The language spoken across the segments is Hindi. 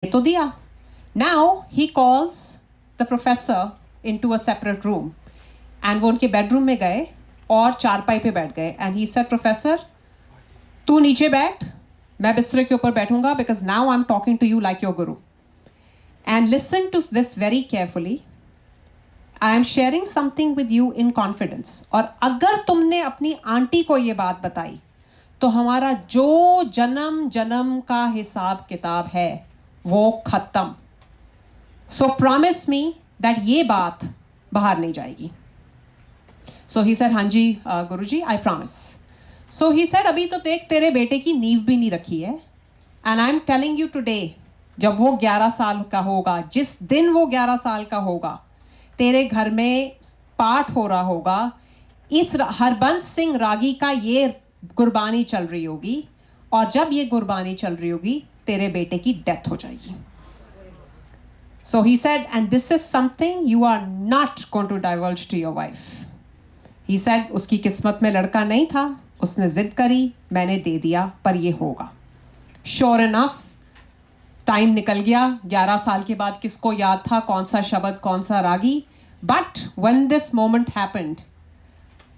तो दिया. Now he calls the professor into a separate room and वो उनके बेडरूम में गए और चारपाई पे बैठ गए and he said, Professor, तू नीचे बैठ, मैं बिस्तर के ऊपर बैठूंगा because now I'm talking to you like your guru. And listen to this very carefully. I am sharing something with you in confidence. और अगर तुमने अपनी आंटी को ये बात बताई तो हमारा जो जन्म जन्म का हिसाब किताब है वो खत्म. So promise me that ये बात बाहर नहीं जाएगी. So he said, हाँ जी गुरुजी, I promise. So he said, अभी तो देख तेरे बेटे की नींव भी नहीं रखी है. And I'm telling you today, जब वो 11 साल का होगा, जिस दिन वो 11 साल का होगा, तेरे घर में पाठ हो रहा होगा, इस हरबंस सिंह रागी का ये गुरबानी चल रही होगी और जब ये गुरबानी चल रही होगी तेरे बेटे की डेथ हो जाएगी. So he said, and this is something you are not going to divulge to your wife. He said, उसकी किस्मत में लड़का नहीं था, उसने जिद करी, मैंने दे दिया, पर ये होगा. Sure enough, टाइम निकल गया. 11 साल के बाद किसको याद था कौन सा शब्द कौन सा रागी. But when this moment happened,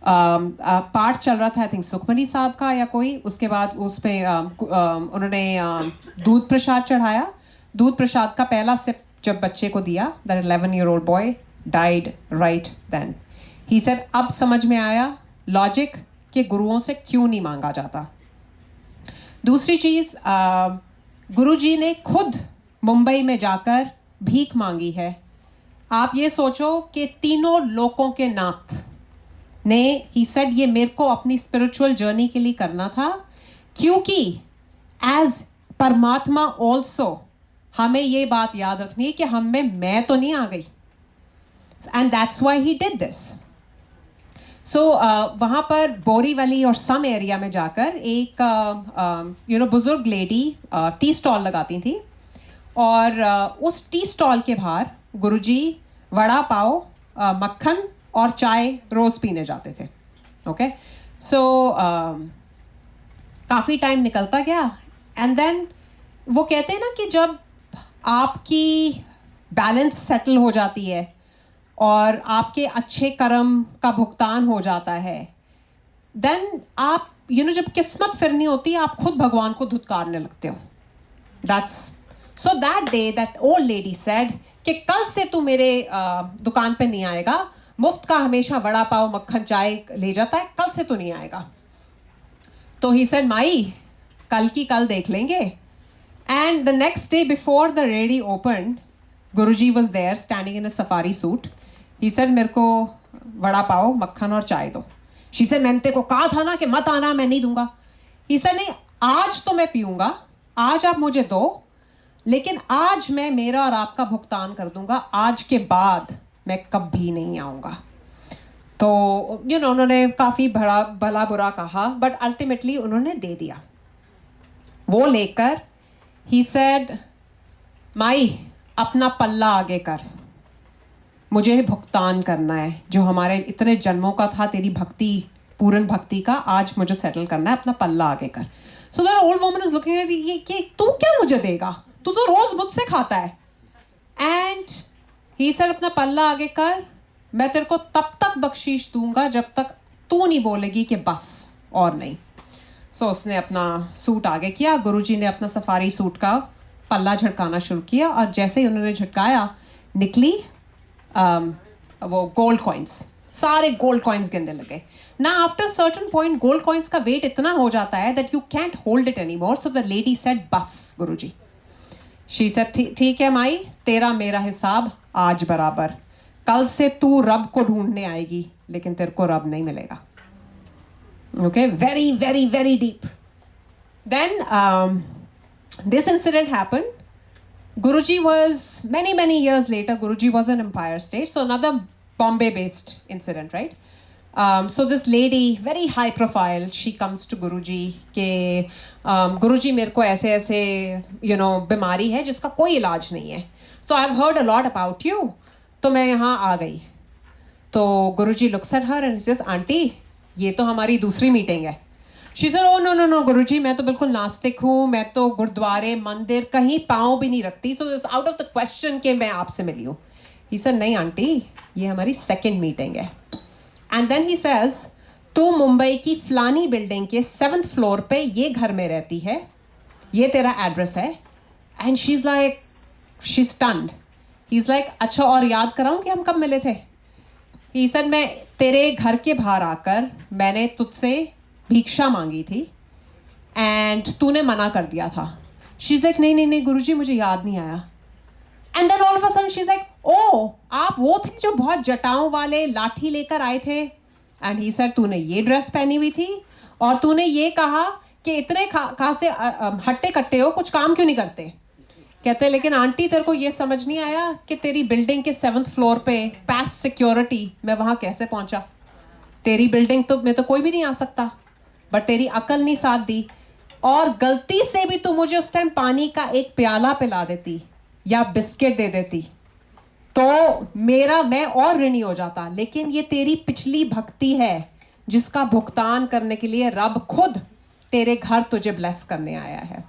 पाठ चल रहा था, आई थिंक सुखमनी साहब का या कोई, उसके बाद उसमें उन्होंने दूध प्रसाद चढ़ाया. दूध प्रसाद का पहला सिप जब बच्चे को दिया, that 11-year-old boy died right then. He said, अब समझ में आया लॉजिक कि गुरुओं से क्यों नहीं मांगा जाता. दूसरी चीज़, गुरुजी ने खुद मुंबई में जाकर भीख मांगी है. आप ये सोचो कि तीनों लोकों के नाथ ने, ही सेड, ये मेरे को अपनी स्पिरिचुअल जर्नी के लिए करना था, क्योंकि एज परमात्मा ऑल्सो हमें ये बात याद रखनी है कि हम में मैं तो नहीं आ गई. And that's why he did this. So वहाँ पर बोरीवली और सम एरिया में जाकर एक बुजुर्ग लेडी टी स्टॉल लगाती थी और उस टी स्टॉल के बाहर गुरुजी वड़ा पाव, मक्खन और चाय रोज़ पीने जाते थे. ओके, सो काफ़ी टाइम निकलता गया एंड देन वो कहते हैं ना कि जब आपकी बैलेंस सेटल हो जाती है और आपके अच्छे कर्म का भुगतान हो जाता है, देन आप जब किस्मत फिरनी होती है आप खुद भगवान को धुतकारने लगते हो. That's so that day that old lady said कि कल से तू मेरे दुकान पे नहीं आएगा, मुफ्त का हमेशा वड़ा पाव मक्खन चाय ले जाता है, कल से तो नहीं आएगा. तो ही सेड, माई कल की कल देख लेंगे. And the next day before the ready open, Guruji was there standing in a safari suit. He said, मेरे को वड़ा पाव मक्खन और चाय दो. शी सेड, मैंने तेरे को कहा था ना कि मत आना, मैं नहीं दूंगा. ही सेड, नहीं, आज तो मैं पीऊँगा, आज आप मुझे दो, लेकिन आज मैं मेरा और आपका भुगतान कर दूंगा, आज के बाद मैं कभी नहीं आऊँगा. तो उन्होंने काफ़ी भला बुरा कहा, बट अल्टीमेटली उन्होंने दे दिया. वो लेकर ही सेड, माई अपना पल्ला आगे कर, मुझे भुगतान करना है जो हमारे इतने जन्मों का था, तेरी भक्ति, पूर्ण भक्ति का, आज मुझे सेटल करना है, अपना पल्ला आगे कर. So that old woman is looking at, ये कि तू क्या मुझे देगा, तू तो रोज़ मुझसे खाता है. एंड ही सेड, अपना पल्ला आगे कर, मैं तेरे को तब तक बख्शीश दूंगा जब तक तू नहीं बोलेगी कि बस और नहीं. सो उसने अपना सूट आगे किया. गुरुजी ने अपना सफारी सूट का पल्ला झटकाना शुरू किया और जैसे ही उन्होंने झटकाया निकली वो गोल्ड कॉइन्स, सारे गोल्ड कॉइन्स गिनने लगे. ना after certain point gold coins का वेट इतना हो जाता है that you can't hold it any more. So the lady said, बस गुरुजी. शी सेड, ठीक है माई, तेरा मेरा हिसाब आज बराबर, कल से तू रब को ढूंढने आएगी लेकिन तेरे को रब नहीं मिलेगा. Okay, very very very deep. Then this incident happen. Guruji was many years later, Guruji was in Empire State, so another Bombay based incident, right? So this lady, very high profile, she comes to Guruji के Guruji मेरे को ऐसे ऐसे बीमारी है जिसका कोई इलाज नहीं है, so I've heard a lot about you, तो मैं यहाँ आ गई. तो Guruji looks at her and says, auntie ये तो हमारी दूसरी मीटिंग है, she said oh no no no guruji, मैं तो बिल्कुल नास्तिक हूँ, मैं तो गुरुद्वारे मंदिर कहीं पाँव भी नहीं रखती, so it's out of the question कि मैं आपसे मिली हूँ. ही सेड नहीं आंटी, ये हमारी सेकंड मीटिंग है. एंड देन ही सेज तू मुंबई की फलानी बिल्डिंग के 7th फ्लोर पे ये घर में रहती है, ये तेरा एड्रेस है. And she is like, she stunned. He is like अच्छा और याद कराऊँ कि हम कब मिले थे. ही सेड मैं तेरे घर के बाहर आकर मैंने तुझसे भिक्षा मांगी थी एंड तूने मना कर दिया था. शी इज़ लाइक नहीं नहीं नहीं गुरुजी, मुझे याद नहीं आया. And then all of a sudden she is like oh आप वो थे जो बहुत जटाओं वाले लाठी लेकर आए थे. एंड ही सेड तूने ये ड्रेस पहनी हुई थी और तूने ये कहा कि इतने कहाँ से हट्टे कट्टे हो, कुछ काम क्यों नहीं करते. कहते लेकिन आंटी तेरे को ये समझ नहीं आया कि तेरी बिल्डिंग के 7th फ्लोर पे पास सिक्योरिटी, मैं वहाँ कैसे पहुँचा. तेरी बिल्डिंग तो में तो कोई भी नहीं आ सकता, बट तेरी अकल नहीं साथ दी. और गलती से भी तू मुझे उस टाइम पानी का एक प्याला पिला देती या बिस्किट दे देती तो मैं और ऋणी हो जाता. लेकिन ये तेरी पिछली भक्ति है जिसका भुगतान करने के लिए रब खुद तेरे घर तुझे ब्लेस करने आया है.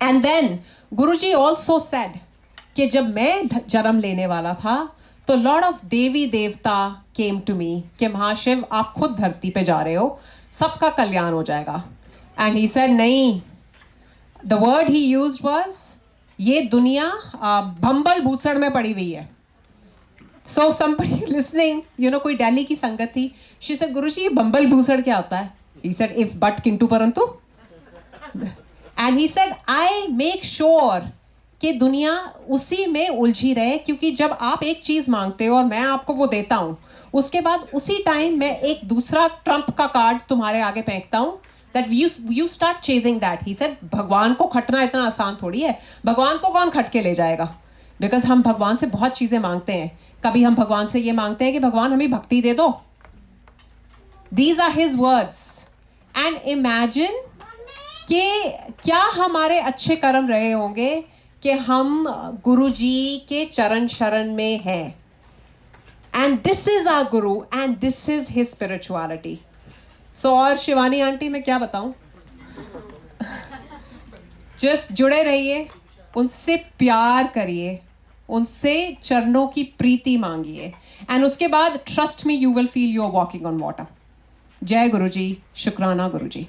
And then Guruji also said कि जब मैं जन्म लेने वाला था तो लॉर्ड ऑफ देवी देवता केम टू मी कि महाशिव आप खुद धरती पे जा रहे हो, सबका कल्याण हो जाएगा. एंड ही सेड नहीं, the word he used was ये दुनिया भंबल भूसड़ में पड़ी हुई है. सो somebody listening, कोई दिल्ली की संगत थी. शी सेड गुरुजी ये बम्बल भूसड़ क्या होता है. ही सेड इफ बट किंतु परंतु. And he said I make sure कि दुनिया उसी में उलझी रहे, क्योंकि जब आप एक चीज मांगते हो और मैं आपको वो देता हूं, उसके बाद उसी टाइम मैं एक दूसरा ट्रम्प का कार्ड तुम्हारे आगे फेंकता हूं, that you start chasing that. He said भगवान को खटना इतना आसान थोड़ी है. भगवान को कौन खट के ले जाएगा. बिकॉज हम भगवान से बहुत चीजें मांगते हैं. कभी हम भगवान से ये मांगते हैं कि भगवान हमें भक्ति दे दो. These are his words. And imagine कि क्या हमारे अच्छे कर्म रहे होंगे कि हम गुरुजी के चरण शरण में हैं. And this is our guru and this is his spirituality. सो और शिवानी आंटी मैं क्या बताऊं. जस्ट जुड़े रहिए, उनसे प्यार करिए, उनसे चरणों की प्रीति मांगिए, एंड उसके बाद trust me you will feel you are walking on water. जय गुरुजी, शुक्राना गुरुजी.